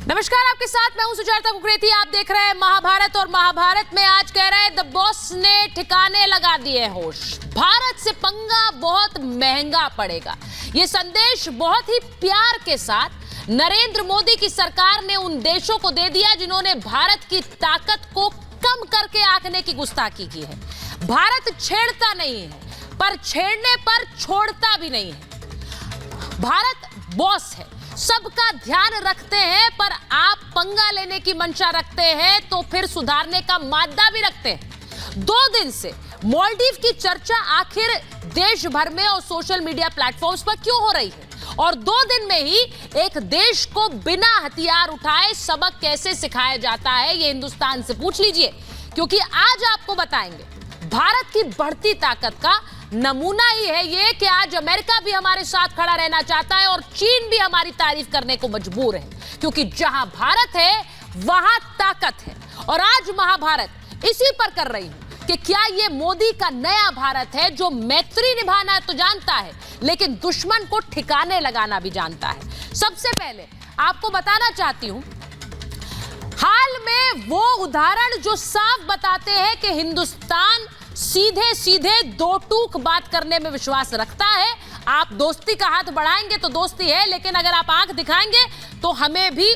नमस्कार, आपके साथ मैं हूं सुजाता कुकरेती। आप देख रहे हैं महाभारत और महाभारत में आज कह रहे हैं द बॉस ने ठिकाने लगा दिए होश। भारत से पंगा बहुत महंगा पड़ेगा। ये संदेश बहुत ही प्यार के साथ नरेंद्र मोदी की सरकार ने उन देशों को दे दिया जिन्होंने भारत की ताकत को कम करके आंकने की गुस्ताखी की है। भारत छेड़ता नहीं है, पर छेड़ने पर छोड़ता भी नहीं है। भारत बॉस है, सबका ध्यान रखते हैं, पर आप पंगा लेने की मंशा रखते हैं तो फिर सुधारने का मादा भी रखते हैं। 2 दिन से मालदीव की चर्चा आखिर देश भर में और सोशल मीडिया प्लेटफॉर्म्स पर क्यों हो रही है, और 2 दिन में ही एक देश को बिना हथियार उठाए सबक कैसे सिखाया जाता है, ये हिंदुस्तान से पूछ लीजिए। क्योंकि आज आपको बताएंगे भारत की बढ़ती ताकत का नमूना ही है ये कि आज अमेरिका भी हमारे साथ खड़ा रहना चाहता है और चीन भी हमारी तारीफ करने को मजबूर है, क्योंकि जहां भारत है वहां ताकत है। और आज महाभारत इसी पर कर रही हूं कि क्या ये मोदी का नया भारत है जो मैत्री निभाना तो जानता है लेकिन दुश्मन को ठिकाने लगाना भी जानता है। सबसे पहले आपको बताना चाहती हूं, हाल में वो उदाहरण जो साफ बताते हैं कि हिंदुस्तान सीधे सीधे दो टूक बात करने में विश्वास रखता है। आप दोस्ती का हाथ बढ़ाएंगे तो दोस्ती है, लेकिन अगर आप आंख दिखाएंगे तो हमें भी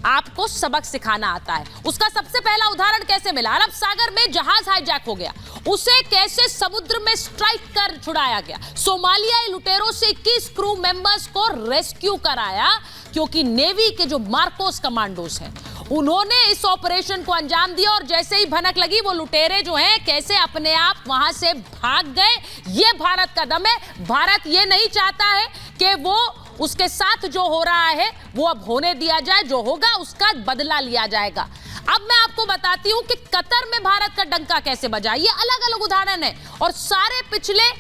आपको सबक सिखाना आता है। उसका सबसे पहला उदाहरण कैसे मिला, अरब सागर में जहाज हाईजैक हो गया, उसे कैसे समुद्र में स्ट्राइक कर छुड़ाया गया। सोमालियाई लुटेरों से 21 क्रू मेंबर्स को रेस्क्यू कराया, क्योंकि नेवी के जो मार्कोस कमांडोज हैं उन्होंने इस ऑपरेशन को अंजाम दिया, और जैसे ही भनक लगी वो लुटेरे जो हैं कैसे अपने आप वहां से भाग गए। ये भारत का दम है। भारत ये नहीं चाहता है कि वो उसके साथ जो हो रहा है वो अब होने दिया जाए, जो होगा उसका बदला लिया जाएगा। अब मैं आपको बताती हूं कि कतर में भारत का डंका कैसे बजा। ये अलग अलग उदाहरण है, और सारे पिछले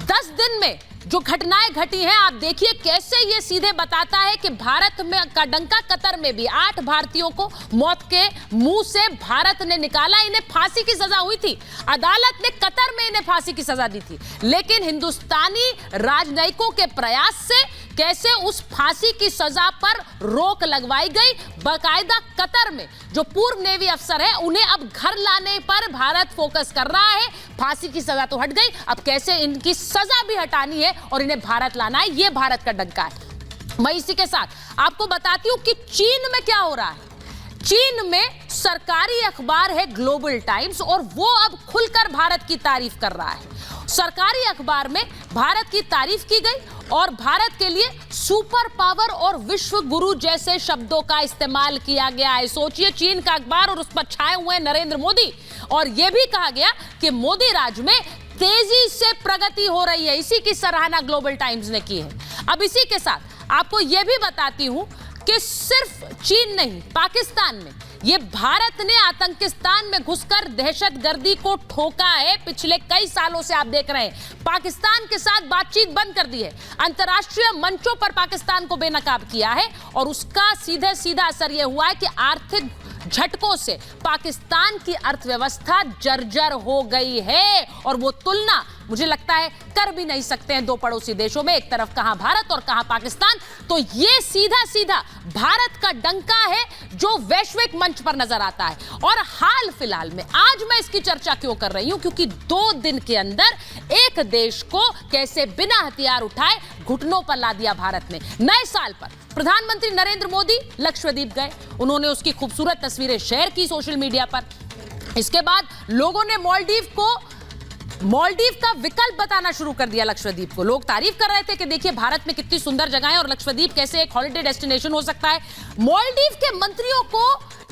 10 दिन में जो घटनाएं घटी हैं आप देखिए कैसे ये सीधे बताता है कि भारत में का डंका कतर में भी 8 भारतीयों को मौत के मुंह से भारत ने निकाला। इन्हें फांसी की सजा हुई थी, अदालत ने कतर में इन्हें फांसी की सजा दी थी, लेकिन हिंदुस्तानी राजनयिकों के प्रयास से कैसे उस फांसी की सजा पर रोक लगवाई गई। बाकायदा कतर में जो पूर्व नेवी अफसर है उन्हें अब घर लाने पर भारत फोकस कर रहा है। फांसी की सजा तो हट गई, अब कैसे इनकी सजा भी हटानी है और इन्हें भारत लाना है, यह भारत का डंका है। मैं इसी के साथ आपको बताती हूं कि चीन में क्या हो रहा है। चीन में सरकारी अखबार है ग्लोबल टाइम्स, और वो अब खुलकर भारत की तारीफ कर रहा है। सरकारी अखबार में भारत की तारीफ की गई और भारत के लिए सुपर पावर और विश्व गुरु जैसे शब्दों का इस्तेमाल किया गया है। सोचिए, चीन का अखबार और उस पर छाए हुए नरेंद्र मोदी, और यह भी कहा गया कि मोदी राज में तेजी से प्रगति हो रही है। इसी की सराहना ग्लोबल टाइम्स ने की है। अब इसी के साथ आपको यह भी बताती हूं कि सिर्फ चीन नहीं, पाकिस्तान में ये भारत ने आतंकिस्तान में घुसकर दहशतगर्दी को ठोका है। पिछले कई सालों से आप देख रहे हैं पाकिस्तान के साथ बातचीत बंद कर दी है, अंतर्राष्ट्रीय मंचों पर पाकिस्तान को बेनकाब किया है, और उसका सीधे सीधा असर यह हुआ है कि आर्थिक झटकों से पाकिस्तान की अर्थव्यवस्था जर्जर हो गई है। और वो तुलना मुझे लगता है कर भी नहीं सकते हैं दो पड़ोसी देशों में, एक तरफ कहां भारत और कहां पाकिस्तान। तो ये सीधा सीधा भारत का डंका है जो वैश्विक मंच पर नजर आता है। और हाल फिलहाल में आज मैं इसकी चर्चा क्यों कर रही हूं, क्योंकि 2 दिन के अंदर एक देश को कैसे बिना हथियार उठाए घुटनों पर ला दिया भारत ने। नए साल पर प्रधानमंत्री नरेंद्र मोदी लक्षद्वीप गए, उन्होंने उसकी खूबसूरत तस्वीरें शेयर की सोशल मीडिया पर। इसके बाद लोगों ने मालदीव का विकल्प बताना शुरू कर दिया। लक्षद्वीप को लोग तारीफ कर रहे थे कि देखिए भारत में कितनी सुंदर जगह है और लक्षद्वीप कैसे एक हॉलिडे डेस्टिनेशन हो सकता है। मालदीव के मंत्रियों को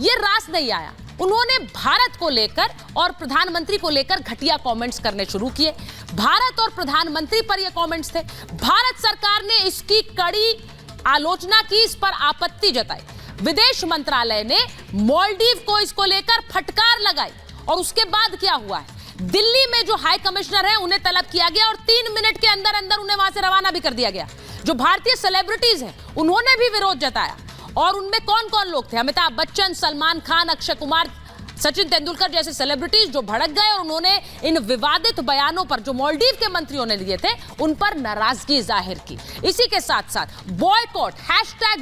यह रास नहीं आया, उन्होंने भारत को लेकर और प्रधानमंत्री को लेकर घटिया कमेंट्स करने शुरू किए। भारत और प्रधानमंत्री पर यह कमेंट्स थे। भारत सरकार ने इसकी कड़ी आलोचना की, इस पर आपत्ति जताई। विदेश मंत्रालय ने मालदीव को इसको लेकर फटकार लगाई, और उसके बाद क्या हुआ है, दिल्ली में जो हाई कमिश्नर है उन्हें तलब किया गया और 3 मिनट के अंदर अंदर उन्हें वहां से रवाना भी कर दिया गया। जो भारतीय सेलिब्रिटीज हैं उन्होंने भी विरोध जताया, और उनमें कौन कौन लोग थे, अमिताभ बच्चन, सलमान खान, अक्षय कुमार सचिन तेंदुलकर जैसे सेलिब्रिटीज जो भड़क गए और उन्होंने इन विवादित बयानों पर जो मालदीव के मंत्रियों ने लिए थे उन पर नाराजगी जाहिर की। इसी के साथ साथ बॉयकॉट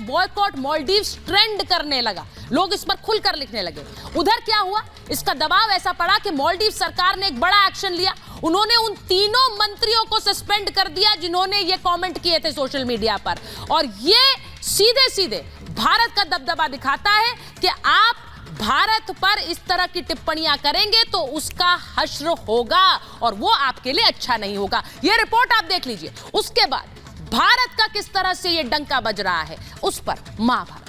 #बॉयकॉट मालदीव्स ट्रेंड करने लगा, लोग इस पर खुलकर लिखने लगे। उधर क्या हुआ, इसका दबाव ऐसा पड़ा कि मालदीव सरकार ने एक बड़ा एक्शन लिया। उन्होंने उन तीनों मंत्रियों को सस्पेंड कर दिया जिन्होंने ये कमेंट किए थे सोशल मीडिया पर। और ये सीधे सीधे भारत का दबदबा दिखाता है कि आप भारत पर इस तरह की टिप्पणियां करेंगे तो उसका हश्र होगा और वो आपके लिए अच्छा नहीं होगा। ये रिपोर्ट आप देख लीजिए। उसके बाद भारत का किस तरह से ये डंका बज रहा है उस पर महाभारत।